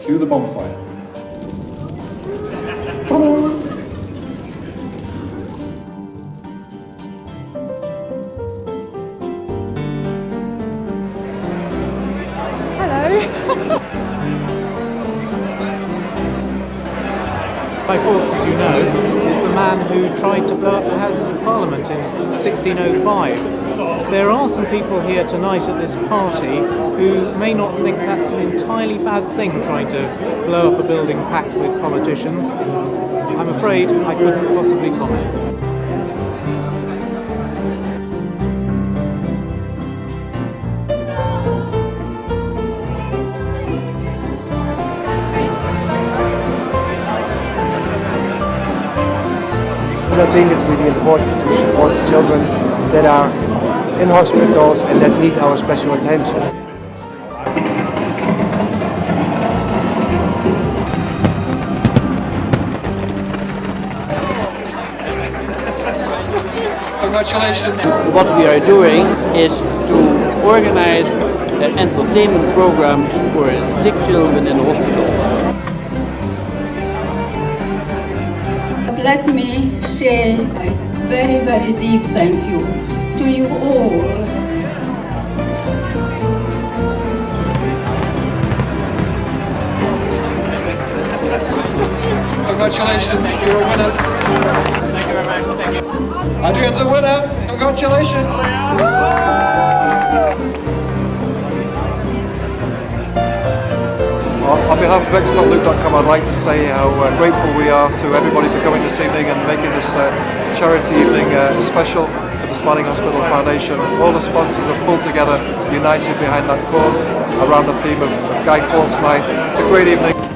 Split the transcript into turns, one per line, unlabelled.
Cue the bonfire.
Guy Fawkes, as you know, is the man who tried to blow up the Houses of Parliament in 1605. There are some people here tonight at this party who may not think that's an entirely bad thing, trying to blow up a building packed with politicians. I'm afraid I couldn't possibly comment.
I think it's really important to support the children that are in hospitals and that need our special attention.
Congratulations.
What we are doing is to organize entertainment programs for sick children in hospitals.
Let me say a very, very deep thank you to you all.
Congratulations, you're a winner.
Thank you very much. Thank you.
Adrian's a winner. Congratulations.
On behalf of expertloop.com, I'd like to say how grateful we are to everybody for coming this evening and making this charity evening special for the Smiling Hospital Foundation. All the sponsors have pulled together, united behind that cause around the theme of Guy Fawkes Night. It's a great evening.